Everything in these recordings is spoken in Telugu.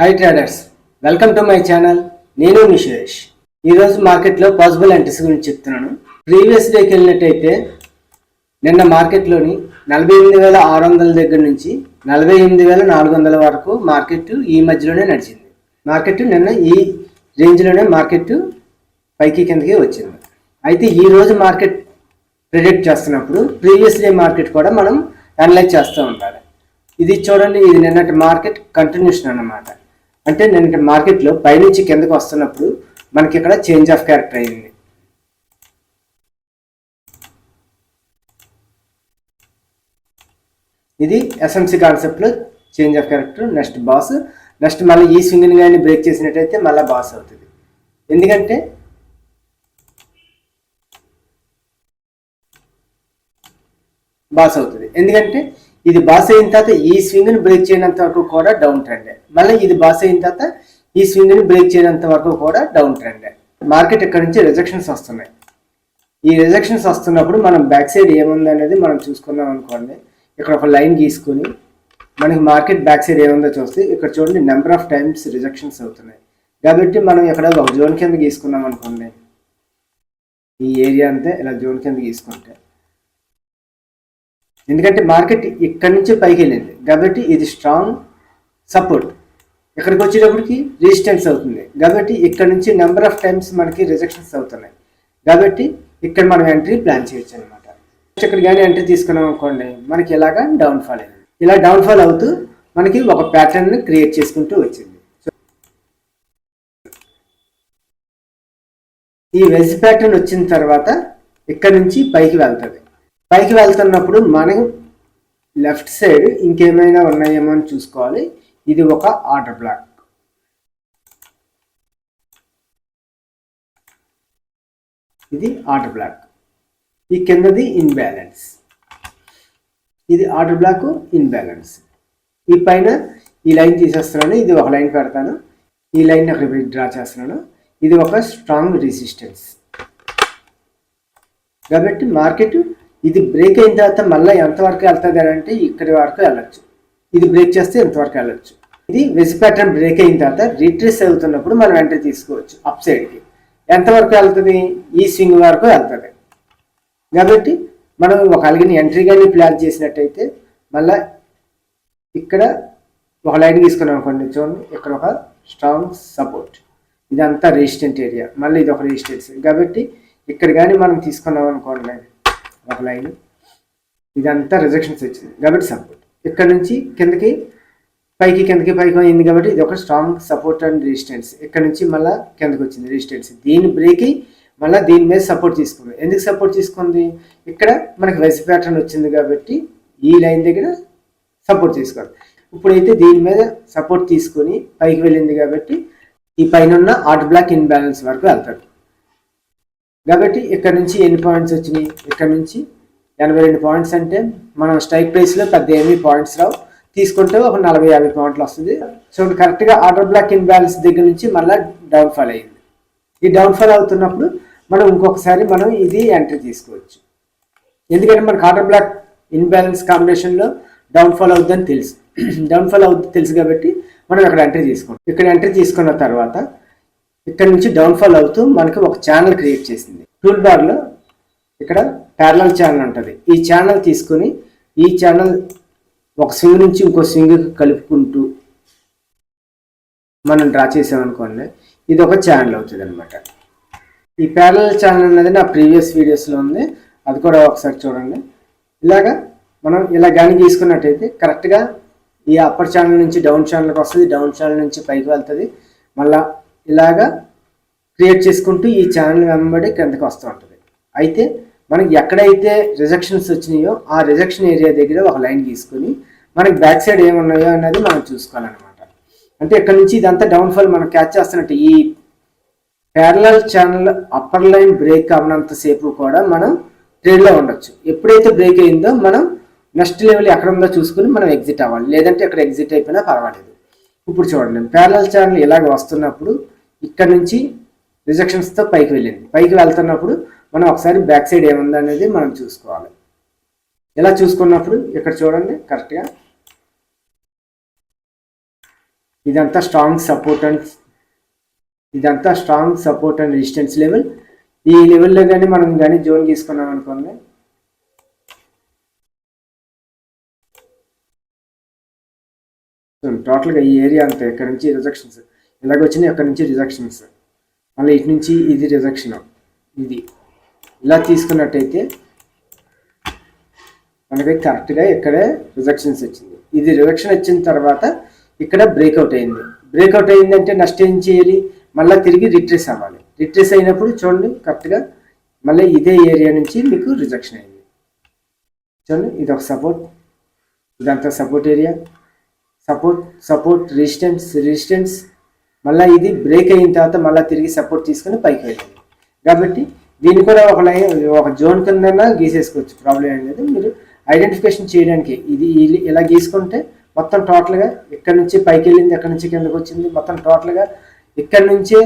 Hi traders, welcome to my channel. నేను మీ సురేష్. ఈరోజు మార్కెట్లో పాసిబుల్ ఎంట్రీస్ గురించి చెప్తున్నాను. ప్రీవియస్ డేకి వెళ్ళినట్టయితే నిన్న మార్కెట్లోని 48,600 దగ్గర నుంచి 48,400 వరకు మార్కెట్ ఈ మధ్యలోనే నడిచింది. మార్కెట్ నిన్న ఈ రేంజ్లోనే మార్కెట్ పైకి కిందకి వచ్చింది. అయితే ఈరోజు మార్కెట్ ప్రిడిక్ట్ చేస్తున్నప్పుడు ప్రీవియస్ డే మార్కెట్ కూడా మనం అనలైజ్ చేస్తూ ఉండాలి. ఇది చూడండి, ఇది నిన్నటి మార్కెట్ కంటిన్యూషన్ అన్నమాట. అంటే నిన్నటి మార్కెట్లో పైనుంచి కిందకు వస్తున్నప్పుడు మనకి ఇక్కడ చేంజ్ ఆఫ్ క్యారెక్టర్ అయింది. ఇది ఎస్ఎంసి కాన్సెప్ట్లో change of character. Next boss, next మళ్ళీ ఈ స్వింగ్ని కానీ బ్రేక్ చేసినట్టయితే మళ్ళీ బాస్ అవుతుంది. ఎందుకంటే ఇది బాస్ అయిన తర్వాత ఈ స్వింగ్ని బ్రేక్ చేయనంత వరకు కూడా డౌన్ ట్రెండ్. మళ్ళీ ఇది బాస్ అయిన తర్వాత ఈ స్వింగ్ని బ్రేక్ చేయనంత వరకు కూడా డౌన్ ట్రెండ్. మార్కెట్ ఇక్కడ నుంచి రిజెక్షన్స్ వస్తున్నాయి. ఈ రిజెక్షన్స్ వస్తున్నప్పుడు మనం బ్యాక్ సైడ్ ఏముంది అనేది మనం చూసుకున్నాం అనుకోండి. ఇక్కడ ఒక లైన్ గీసుకొని మనకి మార్కెట్ బ్యాక్ సైడ్ ఏముందో చూస్తే ఇక్కడ చూడండి, నెంబర్ ఆఫ్ టైమ్స్ రిజెక్షన్స్ అవుతున్నాయి. కాబట్టి మనం ఇక్కడ ఒక జోన్ కింద గీసుకున్నాం అనుకోండి. ఈ ఏరియా అంతా ఇలా జోన్ కింద గీసుకుంటే, ఎందుకంటే మార్కెట్ ఇక్కడి నుంచి పైకి వెళ్ళింది కాబట్టి ఇది స్ట్రాంగ్ సపోర్ట్. ఇక్కడికి వచ్చేటప్పటికి రెసిస్టెన్స్ అవుతుంది కాబట్టి ఇక్కడ నుంచి నెంబర్ ఆఫ్ టైమ్స్ మనకి రిజెక్షన్స్ అవుతున్నాయి. కాబట్టి ఇక్కడ మనం ఎంట్రీ ప్లాన్ చేయొచ్చు అనమాట. ఇక్కడ కానీ ఎంట్రీ తీసుకున్నాం అనుకోండి, మనకి ఇలాగా డౌన్ఫాల్ అయింది. ఇలా డౌన్ఫాల్ అవుతూ మనకి ఒక ప్యాటర్న్ క్రియేట్ చేసుకుంటూ వచ్చింది. ఈ వెజ్ ప్యాటర్న్ వచ్చిన తర్వాత ఇక్కడ నుంచి పైకి వెళ్తుంది. పైకి వెళ్తున్నప్పుడు మనం లెఫ్ట్ సైడ్ ఇంకేమైనా ఉన్నాయేమో అని చూసుకోవాలి. ఇది ఒక ఆర్డర్ బ్లాక్. ఇది ఆర్డర్ బ్లాక్. ఈ కిందది ఇన్బ్యాలెన్స్. ఇది ఆర్డర్ బ్లాక్, ఇన్బ్యాలెన్స్. ఈ పైన ఈ లైన్ తీసేస్తున్నాను, ఇది ఒక లైన్ పెడతాను, ఈ లైన్ అక్కడ డ్రా చేస్తున్నాను. ఇది ఒక స్ట్రాంగ్ రెసిస్టెన్స్. కాబట్టి మార్కెట్ ఇది బ్రేక్ అయిన తర్వాత మళ్ళీ ఎంతవరకు వెళ్తుంది అని అంటే ఇక్కడి వరకు వెళ్ళచ్చు. ఇది బ్రేక్ చేస్తే ఎంతవరకు వెళ్ళచ్చు. ఇది వెజ్ ప్యాటర్న్ బ్రేక్ అయిన తర్వాత రిట్రేస్ అవుతున్నప్పుడు మనం ఎంట్రీ తీసుకోవచ్చు. అప్ సైడ్కి ఎంతవరకు వెళ్తుంది? ఈ స్వింగ్ వరకు వెళ్తుంది. కాబట్టి మనం ఒక అలిగిన ఎంట్రీ కానీ ప్లాన్ చేసినట్టయితే మళ్ళీ ఇక్కడ ఒక లైన్ తీసుకున్నాం అనుకోండి. చూడండి, ఇక్కడ ఒక స్ట్రాంగ్ సపోర్ట్, ఇదంతా రెసిస్టెంట్ ఏరియా, మళ్ళీ ఇది ఒక రెసిస్టెన్స్. కాబట్టి ఇక్కడ కానీ మనం తీసుకున్నాం అనుకోండి ఒక లైన్, ఇదంతా రిజెక్షన్స్ వచ్చింది కాబట్టి సపోర్ట్. ఇక్కడ నుంచి కిందకి పైకి అయింది కాబట్టి ఇది ఒక స్ట్రాంగ్ సపోర్ట్ అండ్ రెసిస్టెన్స్. ఇక్కడ నుంచి మళ్ళీ కిందకి వచ్చింది రెసిస్టెన్స్. దీన్ని బ్రేక్ అయ్యి మళ్ళీ దీని మీద సపోర్ట్ తీసుకుంది. ఎందుకు సపోర్ట్ తీసుకుంది? ఇక్కడ మనకి వెజ్ ప్యాటర్న్ వచ్చింది కాబట్టి ఈ లైన్ దగ్గర సపోర్ట్ తీసుకోవాలి. ఇప్పుడైతే దీని మీద సపోర్ట్ తీసుకొని పైకి వెళ్ళింది కాబట్టి ఈ పైన ఉన్న ఆర్డర్ బ్లాక్ ఇన్బ్యాలెన్స్ వరకు వెళ్తాడు. కాబట్టి ఇక్కడ నుంచి ఎన్ని పాయింట్స్ వచ్చినాయి? ఇక్కడ నుంచి 82 పాయింట్స్. అంటే మనం స్ట్రైక్ ప్రైస్లో పెద్ద ఏమీ పాయింట్స్ రావు, తీసుకుంటే ఒక 40-50 పాయింట్లు వస్తుంది. సో కరెక్ట్గా ఆర్డర్ బ్లాక్ ఇన్బ్యాలెన్స్ దగ్గర నుంచి మళ్ళీ డౌన్ఫాల్ అయ్యింది. ఈ డౌన్ఫాల్ అవుతున్నప్పుడు మనం ఇంకొకసారి మనం ఇది ఎంట్రీ తీసుకోవచ్చు. ఎందుకంటే మనకు ఆర్డర్ బ్లాక్ ఇన్బ్యాలెన్స్ కాంబినేషన్లో డౌన్ఫాల్ అవుతుందని తెలుసు కాబట్టి మనం ఇక్కడ ఎంట్రీ తీసుకుంటాం. ఇక్కడ ఎంట్రీ తీసుకున్న తర్వాత ఇక్కడ నుంచి డౌన్ఫాల్ అవుతూ మనకి ఒక ఛానల్ క్రియేట్ చేసింది. టూల్ బార్లో ఇక్కడ ప్యారలల్ ఛానల్ ఉంటుంది. ఈ ఛానల్ తీసుకొని ఈ ఛానల్ ఒక స్వింగ్ నుంచి ఇంకో స్వింగ్ కలుపుకుంటూ మనం డ్రా చేసామనుకోండి, ఇది ఒక ఛానల్ అవుతుంది అనమాట. ఈ ప్యారలల్ ఛానల్ అనేది నా ప్రీవియస్ వీడియోస్లో ఉంది, అది కూడా ఒకసారి చూడండి. ఇలాగా మనం ఇలా కానీ తీసుకున్నట్టయితే కరెక్ట్గా ఈ అప్పర్ ఛానల్ నుంచి డౌన్ ఛానల్కి వస్తుంది, డౌన్ ఛానల్ నుంచి పైకి వెళ్తుంది. మళ్ళీ ఇలాగా క్రియేట్ చేసుకుంటూ ఈ ఛానల్ వెంబడి కిందకి వస్తూ ఉంటుంది. అయితే మనకి ఎక్కడైతే రిజెక్షన్స్ వచ్చినాయో ఆ రిజెక్షన్ ఏరియా దగ్గర ఒక లైన్ గీసుకొని మనకి బ్యాక్ సైడ్ ఏమున్నాయో అనేది మనం చూసుకోవాలన్నమాట. అంటే ఇక్కడ నుంచి ఇదంతా డౌన్ఫాల్ మనం క్యాచ్ చేస్తున్నట్టు ఈ parallel channel upper line break అవ్వనంతసేపు కూడా మనం ట్రేడ్లో ఉండొచ్చు. ఎప్పుడైతే బ్రేక్ అయిందో మనం నెక్స్ట్ లెవెల్ ఎక్కడ ఉందో చూసుకుని మనం ఎగ్జిట్ అవ్వాలి, లేదంటే ఇక్కడ ఎగ్జిట్ అయిపోయినా పర్వాలేదు. ఇప్పుడు చూడండి, ప్యారలల్ ఛానల్ ఇలాగ వస్తున్నప్పుడు ఇక్కడ నుంచి రిజెక్షన్స్తో పైకి వెళ్ళింది. పైకి వెళ్తున్నప్పుడు మనం ఒకసారి బ్యాక్ సైడ్ ఏముందనేది మనం చూసుకోవాలి. ఇలా చూసుకున్నప్పుడు ఇక్కడ చూడండి, కరెక్ట్గా ఇదంతా strong support and resistance level. ఈ లెవెల్లో కానీ మనం కానీ జోన్ తీసుకున్నాం అనుకోండి, టోటల్గా ఈ ఏరియా అంతా ఇక్కడ నుంచి రిజెక్షన్స్ ఇలాగొచ్చినాయి, అక్కడ నుంచి రిజెక్షన్స్, మళ్ళీ ఇటు నుంచి ఇది రిజెక్షన్, ఇది ఇలా తీసుకున్నట్టయితే మనకి కరెక్ట్గా ఇక్కడే రిజెక్షన్స్ వచ్చింది. ఇది రిజెక్షన్ వచ్చిన తర్వాత ఇక్కడ బ్రేక్అవుట్ అయింది. బ్రేక్అవుట్ అయిందంటే నెక్స్ట్ ఏం చేయాలి, మళ్ళీ తిరిగి రిట్రేస్ అవ్వాలి. రిట్రేస్ అయినప్పుడు చూడండి కరెక్ట్గా మళ్ళీ ఇదే ఏరియా నుంచి మీకు రిజెక్షన్ అయింది. చూడండి ఇది ఒక సపోర్ట్, ఇదంతా సపోర్ట్ ఏరియా, సపోర్ట్ రెసిస్టెన్స్, మళ్ళీ ఇది బ్రేక్ అయిన తర్వాత మళ్ళీ తిరిగి సపోర్ట్ తీసుకొని పైకి వెళ్ళింది. కాబట్టి దీన్ని కూడా ఒక జోన్ కింద గీసేసుకోవచ్చు, ప్రాబ్లం ఏం లేదు. మీరు ఐడెంటిఫికేషన్ చేయడానికి ఇది ఇలా గీసుకుంటే మొత్తం టోటల్గా ఇక్కడ నుంచి పైకి వెళ్ళింది, ఎక్కడి నుంచి కిందకు వచ్చింది, మొత్తం టోటల్గా ఇక్కడ నుంచే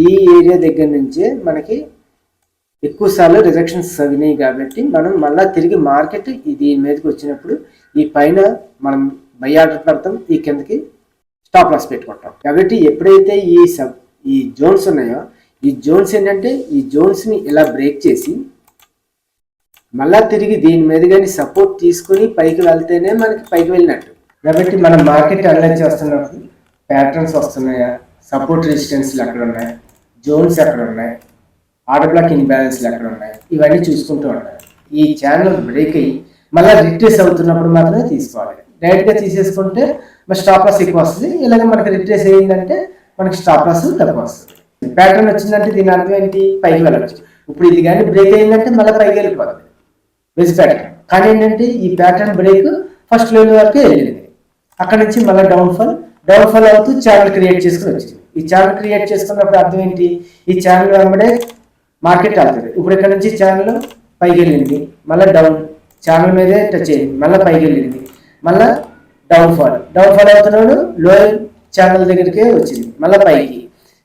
ఈ ఏరియా దగ్గర నుంచే మనకి ఎక్కువ సార్లు రిజెక్షన్స్ తగినాయి. కాబట్టి మనం మళ్ళీ తిరిగి మార్కెట్ దీని మీదకి వచ్చినప్పుడు ఈ పైన మనం బై ఆర్డర్ పెడతాం, ఈ కిందకి స్టాప్ లాస్ పెట్టుకుంటాం. కాబట్టి ఎప్పుడైతే ఈ జోన్స్ ఉన్నాయో, ఈ జోన్స్ ఏంటంటే ఈ జోన్స్ని ఇలా బ్రేక్ చేసి మళ్ళా తిరిగి దీని మీద కానీ సపోర్ట్ తీసుకుని పైకి వెళ్తేనే మనకి పైకి వెళ్ళినట్టు. కాబట్టి మనం మార్కెట్ అనలైజ్ చేస్తున్నప్పుడు ప్యాటర్న్స్ వస్తున్నాయా, సపోర్ట్ రెసిస్టెన్స్లు ఎక్కడ ఉన్నాయి, జోన్స్ ఎక్కడ ఉన్నాయి, ఆర్డర్ బ్లాక్ ఇన్బ్యాలెన్స్లు ఎక్కడ ఉన్నాయి, ఇవన్నీ చూసుకుంటూ ఉండాలి. ఈ ఛానల్ బ్రేక్ అయ్యి మళ్ళీ రిట్రేస్ అవుతున్నప్పుడు మాత్రమే తీసుకోవాలి. డైరెక్ట్గా తీసేసుకుంటే మరి స్టాప్ లాస్ ఎక్కువ వస్తుంది. ఇలాగ మనకి రిట్రేస్ అయ్యిందంటే మనకి స్టాప్ లాస్ తక్కువ వస్తుంది. ప్యాటర్న్ వచ్చిందంటే దీని అర్థం ఏంటి, పైకి వెళ్ళచ్చు. ఇప్పుడు ఇది కానీ బ్రేక్ అయిందంటే మళ్ళీ పైకి వెళ్ళిపోతుంది బెస్ ప్యాటర్న్. కానీ ఏంటంటే ఈ ప్యాటర్న్ బ్రేక్ ఫస్ట్ లెవెల్ వరకే వెళ్ళింది, అక్కడ నుంచి మళ్ళీ డౌన్ఫాల్ అవుతూ ఛానల్ క్రియేట్ చేసుకుని వచ్చింది. ఈ ఛానల్ క్రియేట్ చేసుకున్నప్పుడు అర్థం ఏంటి, ఈ ఛానల్ వెంబడే మార్కెట్ వెళ్తుంది. ఇప్పుడు ఇక్కడ నుంచి ఛానల్ పైకి వెళ్ళింది, మళ్ళీ ఛానల్ మీదే టచ్ అయింది, మళ్ళీ పైకి వెళ్ళింది, మళ్ళీ డౌన్ఫాల్ అవుతున్నాడు, లోయర్ ఛానల్ దగ్గరికే వచ్చింది, మళ్ళీ పైకి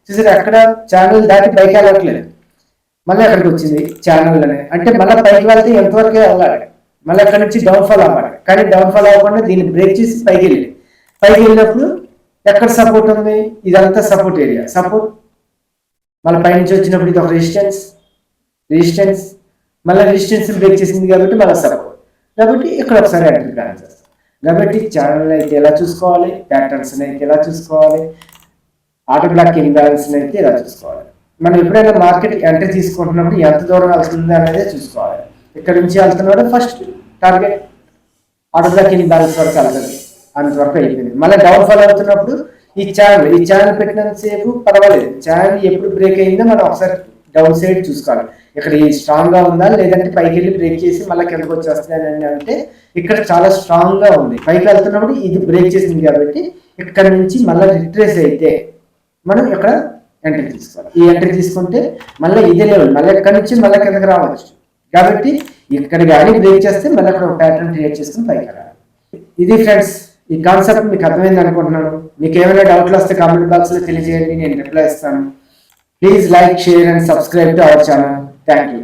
చూసారు. అక్కడ ఛానల్ దాటి పైకి వెళ్ళట్లేదు, మళ్ళీ అక్కడికి వచ్చింది ఛానల్లోనే. అంటే మళ్ళీ పైకి వెళ్తే ఎంతవరకు వెళ్ళాలి, మళ్ళీ అక్కడ నుంచి డౌన్ఫాల్ అవ్వాలి. కానీ డౌన్ఫాల్ అవ్వకుండా దీన్ని బ్రేక్ చేసి పైకి వెళ్ళినప్పుడు ఎక్కడ సపోర్ట్ ఉంది, ఇదంతా సపోర్ట్ ఏరియా. సపోర్ట్ మళ్ళీ పైనుంచి వచ్చినప్పుడు ఇది ఒక రెసిస్టెన్స్, మళ్ళీ రెసిస్టెన్స్ బ్రేక్ చేసింది కాబట్టి మళ్ళీ సపోర్ట్. కాబట్టి ఇక్కడ ఒకసారి ఎంట్రీ ప్లాన్ చేస్తాం. కాబట్టి ఛానల్ అయితే ఎలా చూసుకోవాలి, ప్యాటర్న్స్ అయితే ఎలా చూసుకోవాలి, ఆర్డర్ బ్లాక్ ఇన్బ్యాలెన్స్ అయితే ఎలా చూసుకోవాలి. మనం ఎప్పుడైనా మార్కెట్ ఎంట్రీ తీసుకుంటున్నప్పుడు ఎంత దూరం వెళ్తుంది అనేది చూసుకోవాలి. ఇక్కడ నుంచి వెళ్తున్నాడు first target order black imbalance వరకు వెళ్తుంది, అంతవరకు అయిపోయింది. మళ్ళీ డౌన్ఫాల్ అవుతున్నప్పుడు ఈ ఛానల్ పెట్టినంతసేపు పర్వాలేదు. ఛానల్ ఎప్పుడు బ్రేక్ అయిందో మనం ఒకసారి డౌన్ సైడ్ చూసుకోవాలి. ఇక్కడ ఈ స్ట్రాంగ్ గా ఉందా, లేదంటే పైకి వెళ్ళి బ్రేక్ చేసి మళ్ళీ కిందకి వచ్చేస్తున్నాయి అంటే ఇక్కడ చాలా స్ట్రాంగ్ గా ఉంది. పైకి వెళ్తున్నప్పుడు ఇది బ్రేక్ చేసింది కాబట్టి ఇక్కడ నుంచి మళ్ళీ రిట్రేస్ అయితే మనం ఇక్కడ ఎంట్రీ తీసుకోవాలి. ఈ ఎంట్రీ తీసుకుంటే మళ్ళీ ఇదే లెవెల్, మళ్ళీ ఇక్కడ నుంచి మళ్ళీ కిందకి రావచ్చు. కాబట్టి ఇక్కడ కానీ బ్రేక్ చేస్తే మళ్ళీ అక్కడ ఒక ప్యాటర్న్ క్రియేట్ చేసుకుని పైకి రావాలి. ఇది ఫ్రెండ్స్, ఈ కాన్సెప్ట్ మీకు అర్థమైంది అనుకుంటున్నాను. మీకు ఏమైనా డౌట్లు వస్తే కామెంట్ బాక్స్ లో తెలియజేయండి, నేను రిప్లై ఇస్తాను. Please like, share and subscribe to our channel. Thank you.